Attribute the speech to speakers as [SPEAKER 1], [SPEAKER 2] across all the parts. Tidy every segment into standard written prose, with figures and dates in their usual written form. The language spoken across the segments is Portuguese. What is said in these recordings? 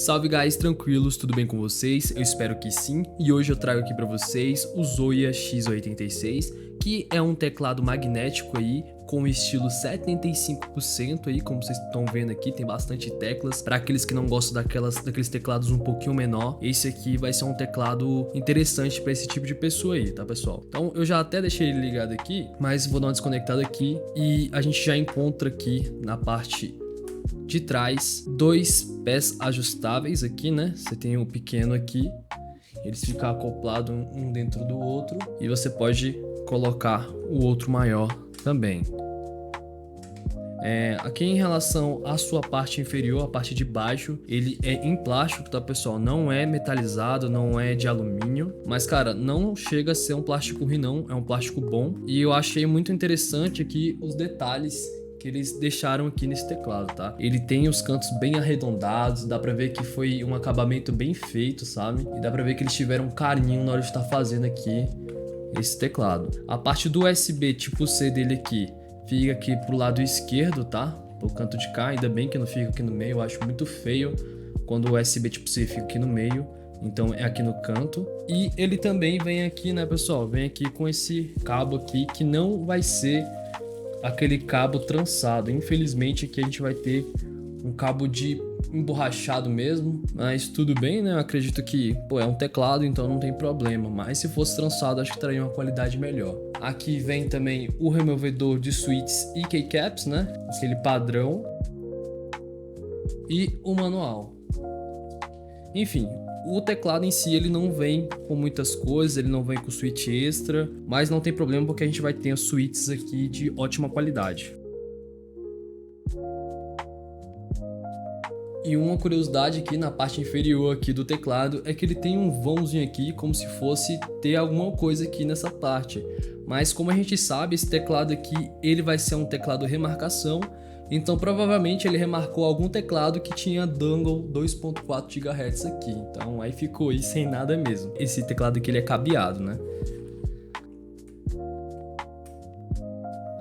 [SPEAKER 1] Salve guys, tranquilos, tudo bem com vocês? Eu espero que sim, e hoje eu trago aqui para vocês o Zoya X86, que é um teclado magnético aí com estilo 75% aí, como vocês estão vendo aqui, tem bastante teclas. Para aqueles que não gostam daqueles teclados um pouquinho menor, esse aqui vai ser um teclado interessante para esse tipo de pessoa aí, tá pessoal? Então eu já até deixei ele ligado aqui, mas vou dar uma desconectada aqui e a gente já encontra aqui na parte de trás dois pés ajustáveis aqui, né? Você tem um pequeno aqui, eles ficam acoplados um dentro do outro e você pode colocar o outro maior também. Aqui em relação à sua parte inferior, a parte de baixo, ele é em plástico, tá pessoal? Não é metalizado, não é de alumínio, mas cara, não chega a ser um plástico ruim não, é um plástico bom. E eu achei muito interessante aqui os detalhes que eles deixaram aqui nesse teclado, tá? Ele tem os cantos bem arredondados, dá pra ver que foi um acabamento bem feito, sabe? E dá pra ver que eles tiveram um carinho na hora de estar fazendo aqui esse teclado. A parte do USB tipo C dele aqui fica aqui pro lado esquerdo, tá? Pro canto de cá, ainda bem que não fica aqui no meio, eu acho muito feio quando o USB tipo C fica aqui no meio. Então é aqui no canto. E ele também vem aqui, né, pessoal? Vem aqui com esse cabo aqui que não vai ser aquele cabo trançado. Infelizmente aqui a gente vai ter um cabo de emborrachado mesmo, mas tudo bem, né? Eu acredito que, é um teclado, então não tem problema, mas se fosse trançado acho que traria uma qualidade melhor. Aqui vem também o removedor de switches e keycaps, né? Aquele padrão. E o manual. Enfim, o teclado em si ele não vem com muitas coisas, ele não vem com switch extra, mas não tem problema porque a gente vai ter os switches aqui de ótima qualidade. E uma curiosidade aqui na parte inferior aqui do teclado é que ele tem um vãozinho aqui como se fosse ter alguma coisa aqui nessa parte. Mas como a gente sabe, esse teclado aqui ele vai ser um teclado remarcação. Então provavelmente ele remarcou algum teclado que tinha dangle 2.4 GHz aqui. Então aí ficou aí sem nada mesmo. Esse teclado aqui ele é cabeado, né?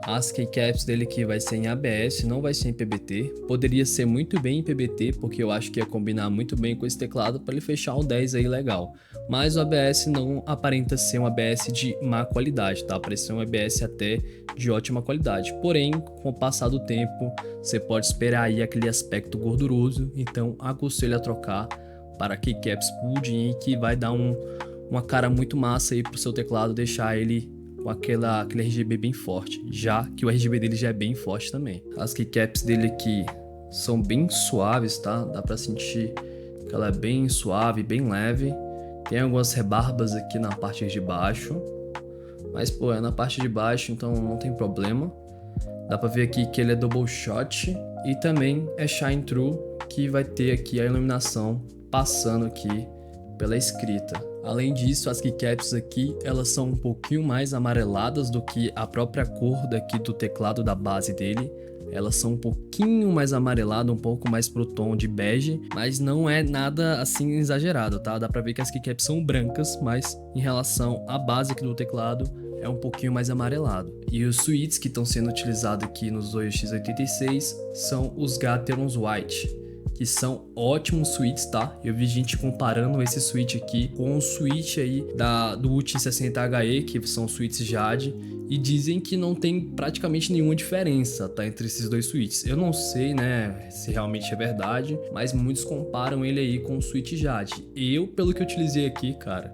[SPEAKER 1] As keycaps dele aqui vai ser em ABS, não vai ser em PBT. Poderia ser muito bem em PBT, porque eu acho que ia combinar muito bem com esse teclado para ele fechar um 10 aí legal. Mas o ABS não aparenta ser um ABS de má qualidade, tá? Parece ser um ABS até de ótima qualidade. Porém, com o passar do tempo, você pode esperar aí aquele aspecto gorduroso. Então, aconselho a trocar para keycaps pudim, que vai dar uma cara muito massa aí pro seu teclado, deixar ele com aquele RGB bem forte, já que o RGB dele já é bem forte também. As keycaps dele aqui são bem suaves, tá? Dá pra sentir que ela é bem suave, bem leve. Tem algumas rebarbas aqui na parte de baixo, mas é na parte de baixo, então não tem problema. Dá pra ver aqui que ele é double shot e também é shine through, que vai ter aqui a iluminação passando aqui pela escrita. Além disso, as keycaps aqui, elas são um pouquinho mais amareladas do que a própria cor daqui do teclado da base dele. Elas são um pouquinho mais amareladas, um pouco mais pro tom de bege, mas não é nada assim exagerado, tá? Dá pra ver que as keycaps são brancas, mas em relação à base aqui do teclado, é um pouquinho mais amarelado. E os switches que estão sendo utilizados aqui no Zoya X86 são os Gaterons White, que são ótimos switches, tá? Eu vi gente comparando esse switch aqui com o switch aí do UT60HE, que são switches Jade, e dizem que não tem praticamente nenhuma diferença, tá? Entre esses dois switches. Eu não sei, né, se realmente é verdade, mas muitos comparam ele aí com o switch Jade. Eu, pelo que eu utilizei aqui, cara,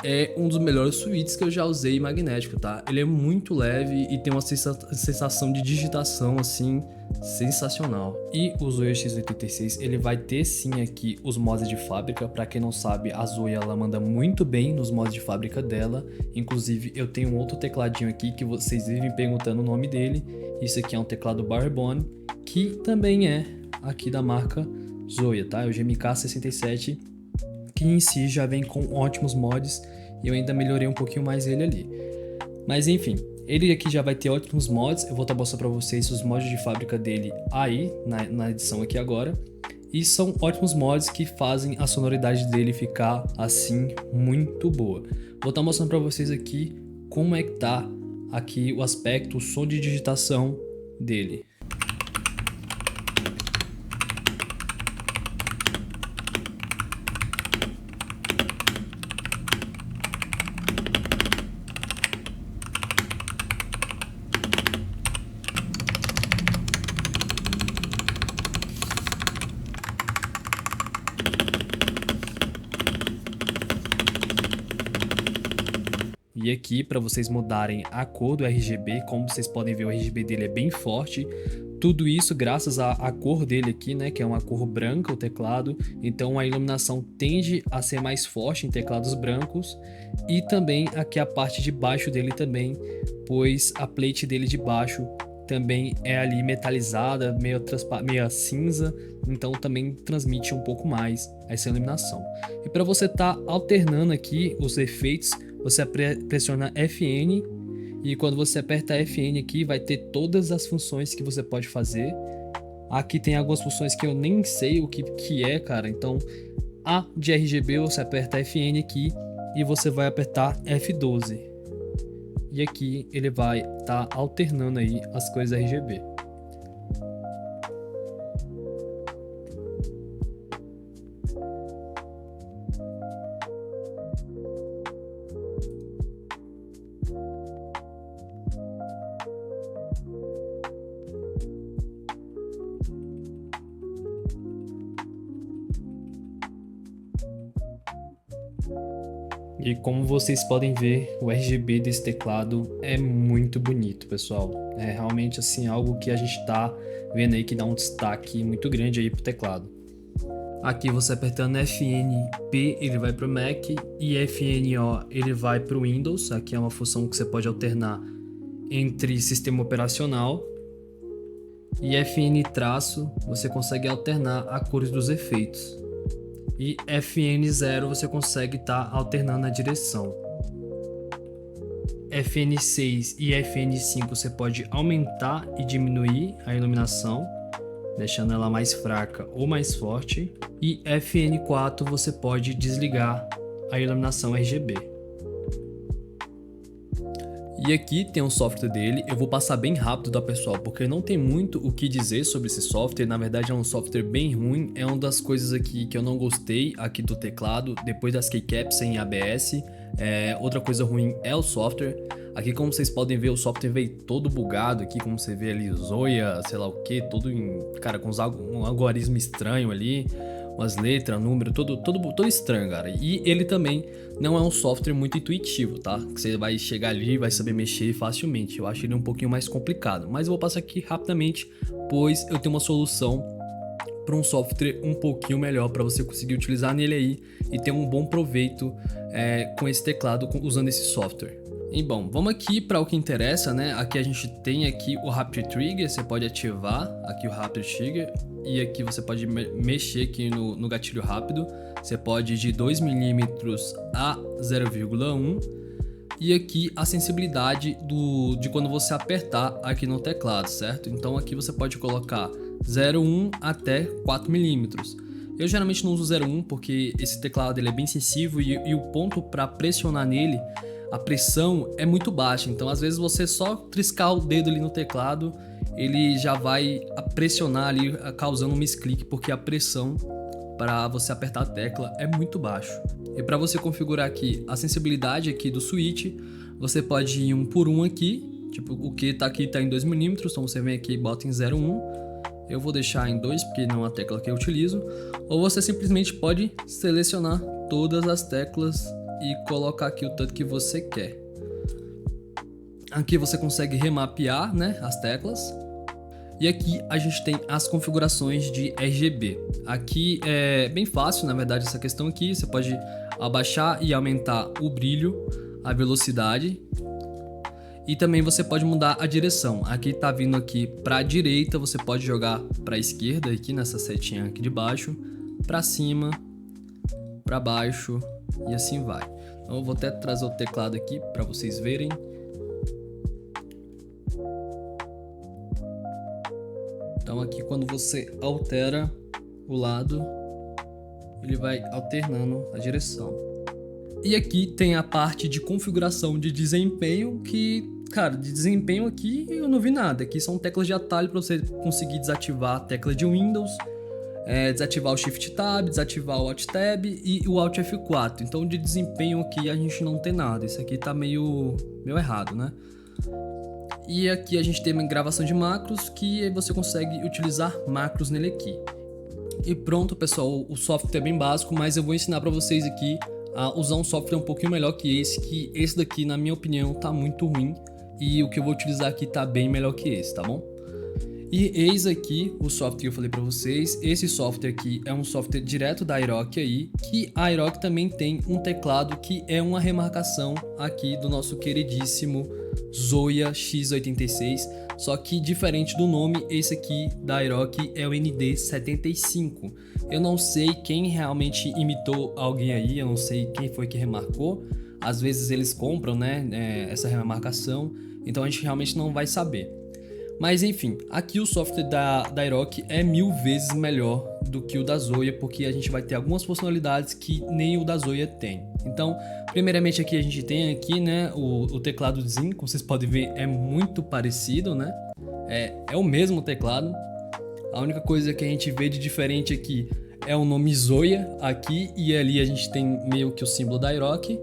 [SPEAKER 1] é um dos melhores switches que eu já usei magnético, tá? Ele é muito leve e tem uma sensação de digitação, assim, sensacional. E o Zoya X86, ele vai ter sim aqui os mods de fábrica. Pra quem não sabe, a Zoya, ela manda muito bem nos mods de fábrica dela. Inclusive, eu tenho um outro tecladinho aqui que vocês vivem perguntando o nome dele. Isso aqui é um teclado Barebone, que também é aqui da marca Zoya, tá? É o GMK67, que em si já vem com ótimos mods e eu ainda melhorei um pouquinho mais ele ali. Mas enfim, ele aqui já vai ter ótimos mods. Eu vou estar mostrando para vocês os mods de fábrica dele aí na edição aqui agora. E são ótimos mods que fazem a sonoridade dele ficar assim muito boa. Vou estar mostrando para vocês aqui como é que tá aqui o aspecto, o som de digitação dele. E aqui para vocês mudarem a cor do RGB, como vocês podem ver, o RGB dele é bem forte. Tudo isso graças à cor dele aqui, né, que é uma cor branca o teclado, então a iluminação tende a ser mais forte em teclados brancos, e também aqui a parte de baixo dele também, pois a plate dele de baixo também é ali metalizada, meio cinza, então também transmite um pouco mais essa iluminação. E para você estar alternando aqui os efeitos, você pressiona FN, e quando você aperta FN aqui, vai ter todas as funções que você pode fazer. Aqui tem algumas funções que eu nem sei o que é, cara. Então, A de RGB, você aperta FN aqui e você vai apertar F12. E aqui ele vai estar alternando aí as cores RGB. E como vocês podem ver, o RGB desse teclado é muito bonito, pessoal. É realmente assim algo que a gente tá vendo aí que dá um destaque muito grande aí pro teclado. Aqui você apertando FNP, ele vai pro Mac, e FNO ele vai pro Windows. Aqui é uma função que você pode alternar entre sistema operacional. E FN traço, você consegue alternar a cores dos efeitos. E FN0 você consegue estar alternando a direção. FN6 e FN5 você pode aumentar e diminuir a iluminação, deixando ela mais fraca ou mais forte. E FN4 você pode desligar a iluminação RGB. E aqui tem um software dele, eu vou passar bem rápido, tá, pessoal, porque não tem muito o que dizer sobre esse software. Na verdade é um software bem ruim, é uma das coisas aqui que eu não gostei aqui do teclado, depois das keycaps em ABS. Outra coisa ruim é o software. Aqui, como vocês podem ver, o software veio todo bugado aqui, como você vê ali, Zoya, sei lá o que, todo cara, com um algoritmo estranho ali, umas letras, número, todo estranho, cara. E ele também não é um software muito intuitivo, tá? Que você vai chegar ali e vai saber mexer facilmente. Eu acho ele um pouquinho mais complicado, mas eu vou passar aqui rapidamente, pois eu tenho uma solução para um software um pouquinho melhor para você conseguir utilizar nele aí e ter um bom proveito com esse teclado usando esse software. E bom, vamos aqui para o que interessa, né? Aqui a gente tem aqui o Rapid Trigger, você pode ativar aqui o Rapid Trigger, e aqui você pode mexer aqui no gatilho rápido. Você pode ir de 2 mm a 0,1, e aqui a sensibilidade de quando você apertar aqui no teclado, certo? Então aqui você pode colocar 0,1 até 4 mm. Eu geralmente não uso 0,1 porque esse teclado ele é bem sensível, e o ponto para pressionar nele, a pressão é muito baixa, então às vezes você só triscar o dedo ali no teclado, ele já vai pressionar ali, causando um misclick, porque a pressão para você apertar a tecla é muito baixo. E para você configurar aqui a sensibilidade aqui do switch, você pode ir 1 por 1 aqui, tipo o que tá aqui tá em 2 mm, então você vem aqui e bota em 0,1. Eu vou deixar em 2 porque não é a tecla que eu utilizo, ou você simplesmente pode selecionar todas as teclas e colocar aqui o tanto que você quer. Aqui você consegue remapear, né, as teclas. E aqui a gente tem as configurações de RGB. Aqui é bem fácil, na verdade, essa questão aqui. Você pode abaixar e aumentar o brilho, a velocidade. E também você pode mudar a direção. Aqui tá vindo aqui para a direita, você pode jogar para a esquerda aqui nessa setinha aqui de baixo, para cima, para baixo, e assim vai. Então eu vou até trazer o teclado aqui para vocês verem. Então aqui quando você altera o lado, ele vai alternando a direção. E aqui tem a parte de configuração de desempenho que, cara, de desempenho aqui eu não vi nada. Aqui são teclas de atalho para você conseguir desativar a tecla de Windows, desativar o Shift Tab, desativar o Alt Tab e o Alt F4. Então de desempenho aqui a gente não tem nada. Isso aqui tá meio errado, né? E aqui a gente tem uma gravação de macros, que você consegue utilizar macros nele aqui. E pronto, pessoal, o software é bem básico, mas eu vou ensinar para vocês aqui a usar um software um pouquinho melhor que esse daqui, na minha opinião, tá muito ruim, e o que eu vou utilizar aqui tá bem melhor que esse, tá bom? E eis aqui o software que eu falei para vocês. Esse software aqui é um software direto da Aeroc aí, que a Aeroc também tem um teclado que é uma remarcação aqui do nosso queridíssimo Zoya X86, só que diferente do nome, esse aqui da Aeroc é o ND75. Eu não sei quem realmente imitou alguém aí, eu não sei quem foi que remarcou. Às vezes eles compram, né, essa remarcação, então a gente realmente não vai saber. Mas enfim, aqui o software da Aeroc é 1000 vezes melhor do que o da Zoya, porque a gente vai ter algumas funcionalidades que nem o da Zoya tem. Então, primeiramente aqui a gente tem aqui, né, o tecladozinho, como vocês podem ver, é muito parecido, né? É o mesmo teclado. A única coisa que a gente vê de diferente aqui é o nome Zoya aqui, e ali a gente tem meio que o símbolo da Aeroc.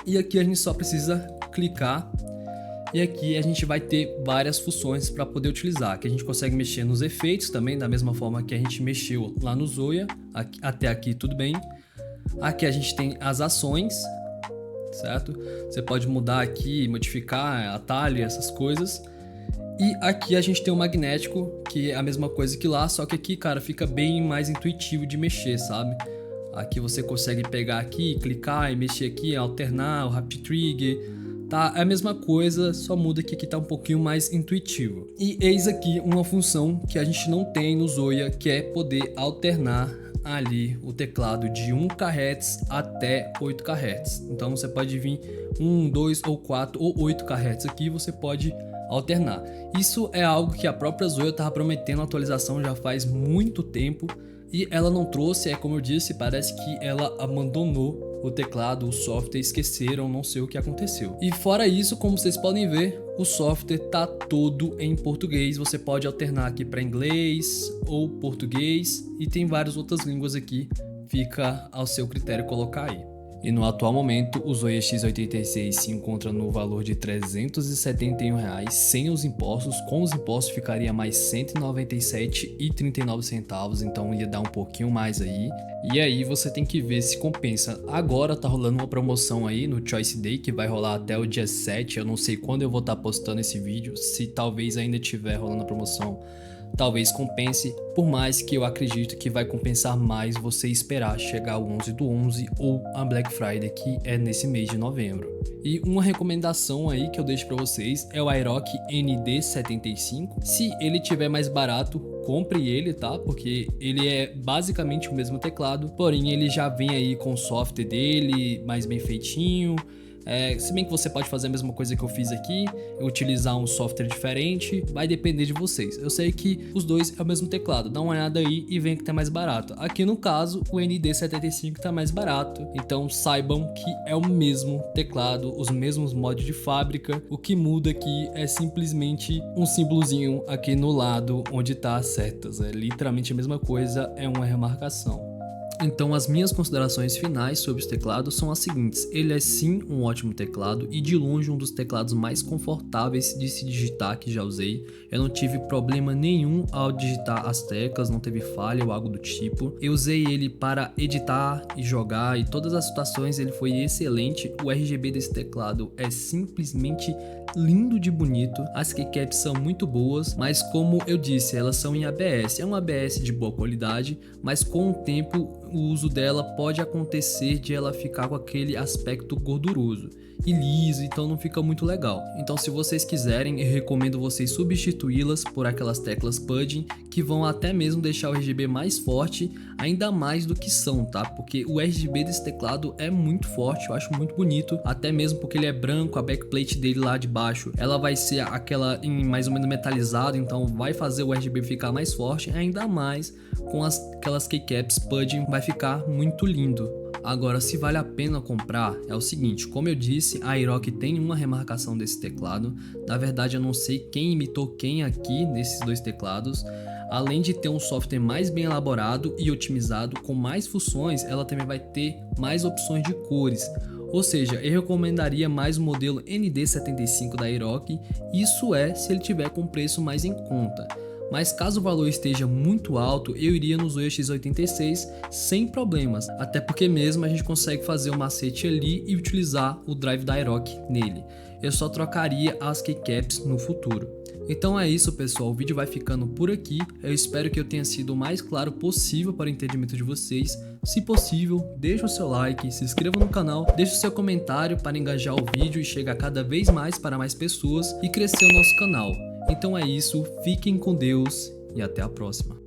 [SPEAKER 1] E aqui a gente só precisa clicar. E aqui a gente vai ter várias funções para poder utilizar, que a gente consegue mexer nos efeitos também, da mesma forma que a gente mexeu lá no Zoya, até aqui tudo bem. Aqui a gente tem as ações, certo? Você pode mudar aqui, modificar atalho, essas coisas. E aqui a gente tem o magnético, que é a mesma coisa que lá, só que aqui, cara, fica bem mais intuitivo de mexer, sabe? Aqui você consegue pegar aqui, clicar e mexer aqui, alternar o Rapid Trigger. Tá, é a mesma coisa, só muda que aqui tá um pouquinho mais intuitivo. E eis aqui uma função que a gente não tem no Zoya, que é poder alternar ali o teclado de 1 kHz até 8 kHz. Então você pode vir 1, 2 ou 4 ou 8 kHz aqui, você pode alternar. Isso é algo que a própria Zoya estava prometendo atualização já faz muito tempo e ela não trouxe, como eu disse, parece que ela abandonou o teclado, o software, esqueceram, não sei o que aconteceu. E fora isso, como vocês podem ver, o software tá todo em português. Você pode alternar aqui para inglês ou português e tem várias outras línguas aqui. Fica ao seu critério colocar aí. E no atual momento, o Zoya X86 se encontra no valor de R$ 371 reais, sem os impostos. Com os impostos ficaria mais R$ 197,39, então ia dar um pouquinho mais aí. E aí você tem que ver se compensa. Agora tá rolando uma promoção aí no Choice Day, que vai rolar até o dia 7. Eu não sei quando eu vou estar postando esse vídeo, se talvez ainda estiver rolando a promoção. Talvez compense, por mais que eu acredito que vai compensar mais você esperar chegar o 11/11 ou a Black Friday, que é nesse mês de novembro. E uma recomendação aí que eu deixo para vocês é o Aeroc ND75. Se ele tiver mais barato, compre ele, tá? Porque ele é basicamente o mesmo teclado, porém ele já vem aí com o software dele mais bem feitinho. Se bem que você pode fazer a mesma coisa que eu fiz aqui, utilizar um software diferente, vai depender de vocês. Eu sei que os dois é o mesmo teclado, dá uma olhada aí e vem que tá mais barato. Aqui no caso, o ND75 tá mais barato, então saibam que é o mesmo teclado, os mesmos mods de fábrica. O que muda aqui é simplesmente um símbolozinho aqui no lado onde tá as setas, é literalmente a mesma coisa, é uma remarcação. Então as minhas considerações finais sobre os teclados são as seguintes: ele é sim um ótimo teclado e de longe um dos teclados mais confortáveis de se digitar que já usei. Eu não tive problema nenhum ao digitar as teclas, não teve falha ou algo do tipo. Eu usei ele para editar e jogar e todas as situações ele foi excelente. O RGB desse teclado é simplesmente lindo de bonito, as keycaps são muito boas, mas como eu disse, elas são em ABS, é um ABS de boa qualidade, mas com o tempo o uso dela pode acontecer de ela ficar com aquele aspecto gorduroso e liso, então não fica muito legal. Então se vocês quiserem, eu recomendo vocês substituí-las por aquelas teclas pudding, que vão até mesmo deixar o RGB mais forte, ainda mais do que são, tá? Porque o RGB desse teclado é muito forte, eu acho muito bonito, até mesmo porque ele é branco, a backplate dele lá de baixo, ela vai ser aquela em mais ou menos metalizado, então vai fazer o RGB ficar mais forte, ainda mais com aquelas keycaps pudding, vai ficar muito lindo. Agora, se vale a pena comprar, é o seguinte, como eu disse, a Aeroc tem uma remarcação desse teclado. Na verdade, eu não sei quem imitou quem aqui nesses dois teclados. Além de ter um software mais bem elaborado e otimizado, com mais funções, ela também vai ter mais opções de cores. Ou seja, eu recomendaria mais o modelo ND75 da Aeroc, isso é se ele tiver com preço mais em conta. Mas caso o valor esteja muito alto, eu iria no Zoya X86 sem problemas, até porque mesmo a gente consegue fazer um macete ali e utilizar o drive da Aeroc nele. Eu só trocaria as keycaps no futuro. Então é isso, pessoal, o vídeo vai ficando por aqui. Eu espero que eu tenha sido o mais claro possível para o entendimento de vocês. Se possível, deixe o seu like, se inscreva no canal, deixe o seu comentário para engajar o vídeo e chegar cada vez mais para mais pessoas e crescer o nosso canal. Então é isso, fiquem com Deus e até a próxima.